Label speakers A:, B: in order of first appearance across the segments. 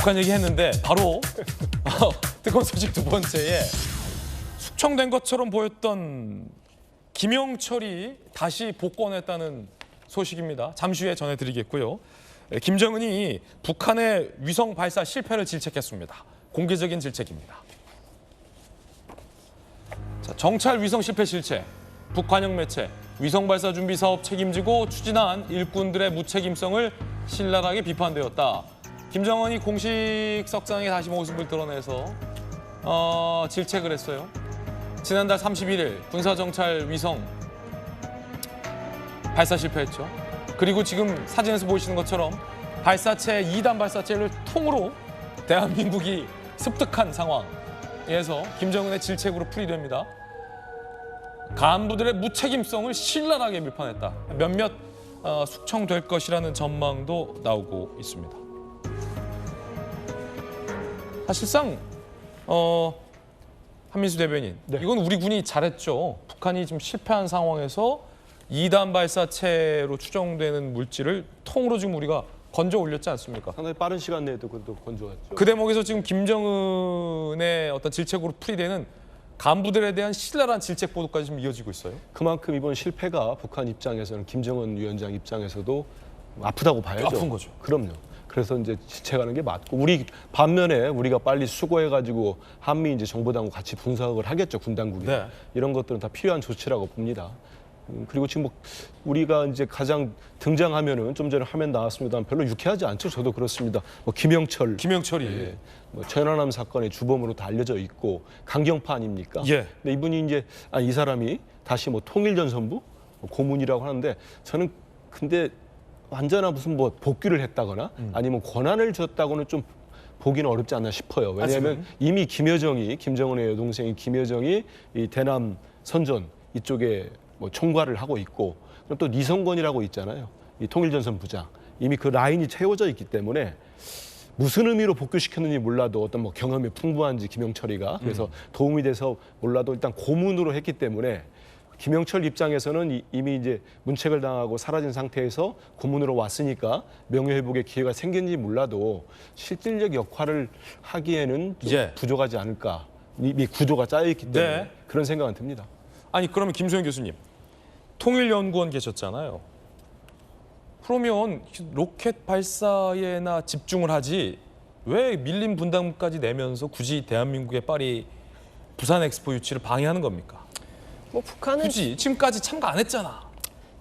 A: 북한 얘기했는데 바로 뜨거운 소식 두 번째에 숙청된 것처럼 보였던 김영철이 다시 복권했다는 소식입니다. 잠시 후에 전해드리겠고요. 김정은이 북한의 위성 발사 실패를 질책했습니다. 공개적인 질책입니다. 자, 정찰 위성 실패 실체, 북한영 매체, 위성 발사 준비 사업 책임지고 추진한 일꾼들의 무책임성을 신랄하게 비판되었다. 김정은이 공식 석상에 다시 모습을 드러내서 질책을 했어요. 지난달 31일 군사정찰 위성 발사 실패했죠. 그리고 지금 사진에서 보이시는 것처럼 발사체 2단 발사체를 통으로 대한민국이 습득한 상황에서 김정은의 질책으로 풀이됩니다. 간부들의 무책임성을 신랄하게 비판했다. 몇몇 숙청될 것이라는 전망도 나오고 있습니다. 사실상 한민수 대변인,
B: 네.
A: 이건 우리 군이 잘했죠. 북한이 지금 실패한 상황에서 2단 발사체로 추정되는 물질을 통으로 지금 우리가 건져 올렸지 않습니까?
B: 상당히 빠른 시간 내에도 그것도 건져왔죠.
A: 그 대목에서 지금 김정은의 어떤 질책으로 풀이되는 간부들에 대한 신랄한 질책 보도까지 지금 이어지고 있어요.
B: 그만큼 이번 실패가 북한 입장에서는 김정은 위원장 입장에서도 아프다고 봐야죠.
A: 아픈 거죠.
B: 그럼요. 그래서 이제 질책하는 게 맞고 우리 반면에 우리가 빨리 수고해가지고 한미 이제 정보당국 같이 분석을 하겠죠, 군 당국이.
A: 네.
B: 이런 것들은 다 필요한 조치라고 봅니다. 그리고 지금 뭐 우리가 이제 가장 등장하면은 좀 전에 화면 나왔습니다만 별로 유쾌하지 않죠. 저도 그렇습니다. 뭐
A: 김영철이.
B: 예, 뭐 천안함 사건의 주범으로 다 알려져 있고 강경파 아닙니까?
A: 예.
B: 근데 이분이 이제 이 사람이 다시 뭐 통일전선부 고문이라고 하는데 저는 근데 완전한 무슨 뭐 복귀를 했다거나 아니면 권한을 줬다고는 좀 보기는 어렵지 않나 싶어요. 왜냐하면 이미 김정은의 여동생인 김여정이 이 대남 선전 이쪽에 뭐 총괄을 하고 있고 그리고 또 니성권이라고 있잖아요. 이 통일전선 부장 이미 그 라인이 채워져 있기 때문에 무슨 의미로 복귀시켰는지 몰라도 어떤 뭐 경험이 풍부한지 김영철이가 그래서 도움이 돼서 몰라도 일단 고문으로 했기 때문에 김영철 입장에서는 이미 이제 문책을 당하고 사라진 상태에서 고문으로 왔으니까 명예회복의 기회가 생긴지 몰라도 실질적 역할을 하기에는 좀
A: 예.
B: 부족하지 않을까. 이미 구조가 짜여있기 때문에
A: 네.
B: 그런 생각은 듭니다.
A: 아니 그러면 김소영 교수님, 통일연구원 계셨잖아요. 그러면 로켓 발사에나 집중을 하지 왜 밀림 분담금까지 내면서 굳이 대한민국의 파리 부산 엑스포 유치를 방해하는 겁니까?
C: 뭐 북한은
A: 굳이 지금까지 참가 안 했잖아.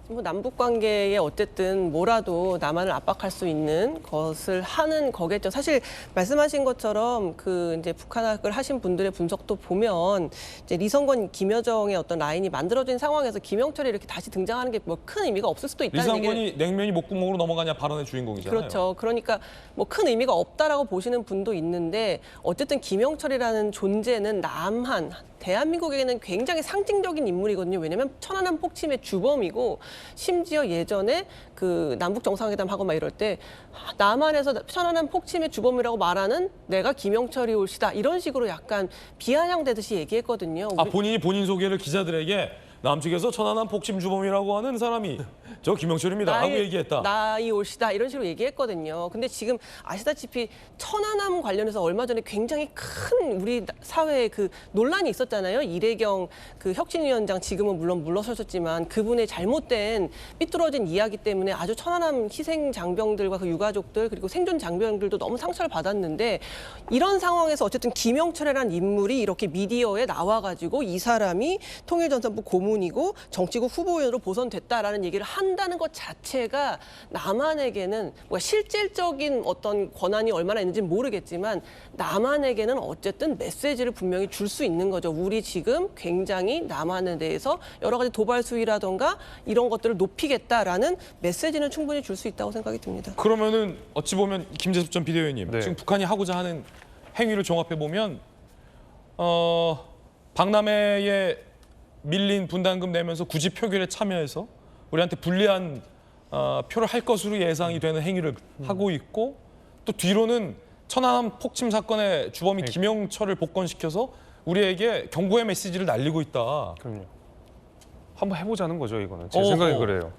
C: 뭐 남북 관계에 어쨌든 뭐라도 남한을 압박할 수 있는 것을 하는 거겠죠. 사실 말씀하신 것처럼 그 이제 북한학을 하신 분들의 분석도 보면 이제 리성건, 김여정의 어떤 라인이 만들어진 상황에서 김영철이 이렇게 다시 등장하는 게 뭐 큰 의미가 없을 수도 있다는
A: 리성건이
C: 얘기를.
A: 냉면이 목구멍으로 넘어가냐 발언의 주인공이잖아요.
C: 그렇죠. 그러니까 뭐 큰 의미가 없다라고 보시는 분도 있는데 어쨌든 김영철이라는 존재는 남한 대한민국에게는 굉장히 상징적인 인물이거든요. 왜냐하면 천안함 폭침의 주범이고 심지어 예전에 그 남북 정상회담 하고 막 이럴 때 남한에서 천안함 폭침의 주범이라고 말하는 내가 김영철이 올시다 이런 식으로 약간 비아냥대듯이 얘기했거든요.
A: 본인이 본인 소개를 기자들에게 남측에서 천안함 폭침 주범이라고 하는 사람이 저 김영철입니다 하고 얘기했다.
C: 나이 올시다 이런 식으로 얘기했거든요. 근데 지금 아시다시피 천안함 관련해서 얼마 전에 굉장히 큰 우리 사회에 그 논란이 있었잖아요. 이래경 그 혁신위원장 지금은 물론 물러서셨지만 그분의 잘못된 삐뚤어진 이야기 때문에 아주 천안함 희생 장병들과 그 유가족들 그리고 생존 장병들도 너무 상처를 받았는데 이런 상황에서 어쨌든 김영철이라는 인물이 이렇게 미디어에 나와가지고 이 사람이 통일전선부 고문이고 정치국 후보위원으로 보선됐다라는 얘기를 한다는 것 자체가 남한에게는 뭐 실질적인 어떤 권한이 얼마나 있는지는 모르겠지만 남한에게는 어쨌든 메시지를 분명히 줄 수 있는 거죠. 우리 지금 굉장히 남한에 대해서 여러 가지 도발 수위라던가 이런 것들을 높이겠다라는 메시지는 충분히 줄 수 있다고 생각이 듭니다.
A: 그러면은 어찌 보면 김재섭 전 비대위원님
D: 네.
A: 지금 북한이 하고자 하는 행위를 종합해 보면 박람회에 밀린 분담금 내면서 굳이 표결에 참여해서 우리한테 불리한 표를 할 것으로 예상이 되는 행위를 하고 있고 또 뒤로는 천안함 폭침 사건의 주범이 김영철을 복권시켜서 우리에게 경고의 메시지를 날리고 있다.
D: 그럼요. 한번 해보자는 거죠, 이거는. 제 생각에 그래요.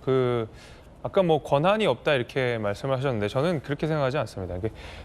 D: 아까 뭐 권한이 없다 이렇게 말씀을 하셨는데 저는 그렇게 생각하지 않습니다.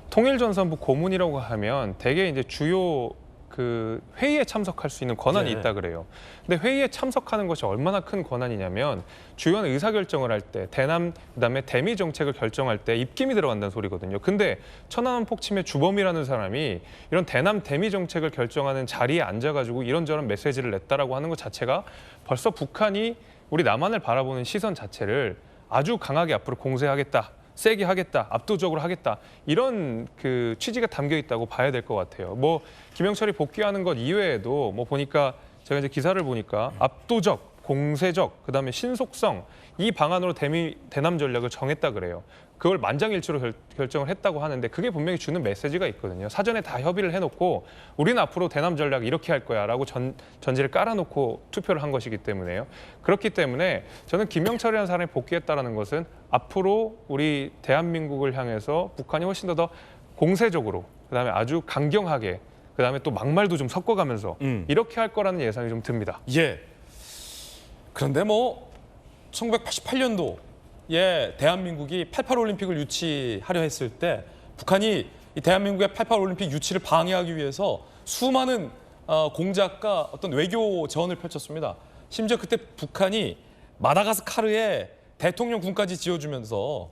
D: 통일전선부 고문이라고 하면 대개 이제 주요 그 회의에 참석할 수 있는 권한이
A: 네.
D: 있다 그래요. 근데 회의에 참석하는 것이 얼마나 큰 권한이냐면 주요한 의사결정을 할 때 대남 그다음에 대미 정책을 결정할 때 입김이 들어간다는 소리거든요. 근데 천안함 폭침의 주범이라는 사람이 이런 대남 대미 정책을 결정하는 자리에 앉아가지고 이런저런 메시지를 냈다라고 하는 것 자체가 벌써 북한이 우리 남한을 바라보는 시선 자체를 아주 강하게 앞으로 공세하겠다. 세게 하겠다, 압도적으로 하겠다 이런 그 취지가 담겨 있다고 봐야 될 것 같아요. 뭐 김영철이 복귀하는 것 이외에도 뭐 보니까 제가 이제 기사를 보니까 압도적, 공세적, 그다음에 신속성 이 방안으로 대남 전략을 정했다 그래요. 그걸 만장일치로 결정을 했다고 하는데 그게 분명히 주는 메시지가 있거든요. 사전에 다 협의를 해놓고 우리는 앞으로 대남 전략 이렇게 할 거야라고 전제를 깔아놓고 투표를 한 것이기 때문에요. 그렇기 때문에 저는 김영철이라는 사람이 복귀했다라는 것은 앞으로 우리 대한민국을 향해서 북한이 훨씬 더 공세적으로 그다음에 아주 강경하게 그다음에 또 막말도 좀 섞어가면서 이렇게 할 거라는 예상이 좀 듭니다.
A: 예. 그런데 뭐 1988년도에 대한민국이 88 올림픽을 유치하려 했을 때 북한이 이 대한민국의 88 올림픽 유치를 방해하기 위해서 수많은 공작과 어떤 외교 제언을 펼쳤습니다. 심지어 그때 북한이 마다가스카르에 대통령 군까지 지어주면서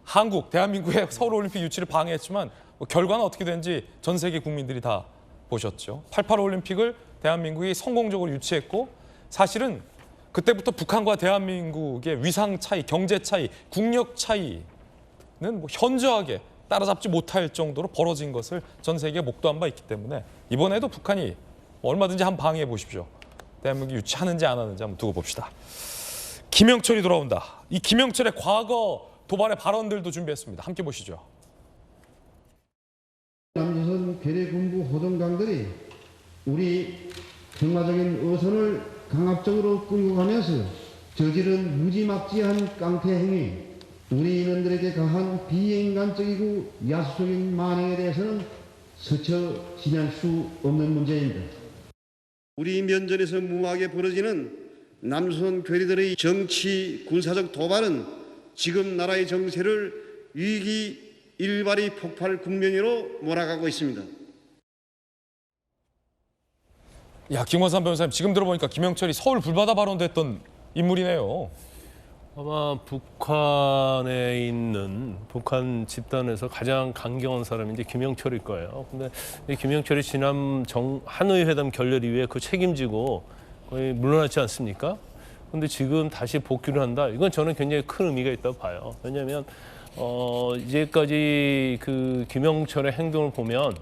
A: 한국, 대한민국의 서울 올림픽 유치를 방해했지만 뭐 결과는 어떻게 된지 전 세계 국민들이 다 보셨죠. 88 올림픽을 대한민국이 성공적으로 유치했고 사실은 그때부터 북한과 대한민국의 위상 차이, 경제 차이, 국력 차이는 뭐 현저하게 따라잡지 못할 정도로 벌어진 것을 전 세계가 목도한 바 있기 때문에 이번에도 북한이 얼마든지 한번 방해해 보십시오. 대한민국이 유치하는지 안 하는지 한번 두고 봅시다. 김영철이 돌아온다. 이 김영철의 과거 도발의 발언들도 준비했습니다. 함께 보시죠.
E: 남조선 괴뢰군부 호동강들이 우리 평화적인 어선을 강압적으로 끌고 가면서 저지른 무지막지한 깡패 행위, 우리 인원들에게 가한 비인간적이고 야수적인 만행에 대해서는 스쳐 지낼 수 없는 문제입니다. 우리 면전에서 무모하게 벌어지는 남조선 괴뢰들의 정치 군사적 도발은 지금 나라의 정세를 위기 일발이 폭발 국면으로 몰아가고 있습니다.
A: 야, 김원삼 변호사님 지금 들어보니까 김영철이 서울 불바다 발언도 했던 인물이네요.
B: 아마 북한에 있는 북한 집단에서 가장 강경한 사람이 이제 김영철일 거예요. 근데 이 김영철이 지난 하노이 회담 결렬 이후에 그 책임지고 거의 물러났지 않습니까? 근데 지금 다시 복귀를 한다. 이건 저는 굉장히 큰 의미가 있다고 봐요. 왜냐하면 이제까지 그 김영철의 행동을 보면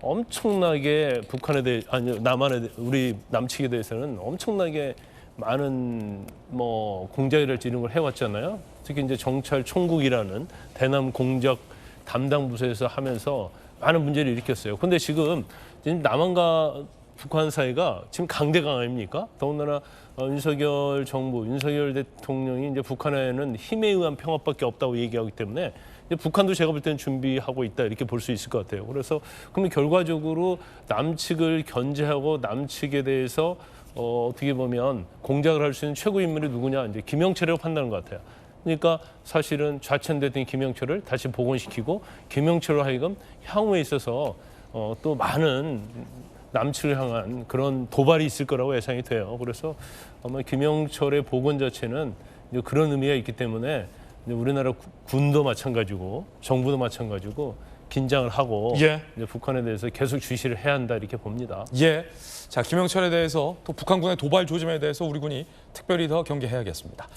B: 엄청나게 북한에 대해 아니 남한에 우리 남측에 대해서는 엄청나게 많은 뭐 공작이랄지 이런 걸 해왔잖아요. 특히 이제 정찰 총국이라는 대남 공작 담당 부서에서 하면서 많은 문제를 일으켰어요. 근데 지금 남한과 북한 사이가 지금 강대강 아닙니까? 더군다나 윤석열 정부, 윤석열 대통령이 이제 북한에는 힘에 의한 평화밖에 없다고 얘기하기 때문에 이제 북한도 제가 볼 때는 준비하고 있다 이렇게 볼 수 있을 것 같아요. 그래서 그러면 결과적으로 남측을 견제하고 남측에 대해서 어떻게 보면 공작을 할 수 있는 최고 인물이 누구냐 이제 김영철이라고 판단하는 것 같아요. 그러니까 사실은 좌천됐던 김영철을 다시 복원시키고 김영철로 하여금 향후에 있어서 또 많은 남측을 향한 그런 도발이 있을 거라고 예상이 돼요. 그래서 아마 김영철의 복원 자체는 이제 그런 의미가 있기 때문에 이제 우리나라 군도 마찬가지고 정부도 마찬가지고 긴장을 하고
A: 예.
B: 이제 북한에 대해서 계속 주시를 해야 한다 이렇게 봅니다.
A: 예. 자, 김영철에 대해서 또 북한군의 도발 조짐에 대해서 우리 군이 특별히 더 경계해야겠습니다.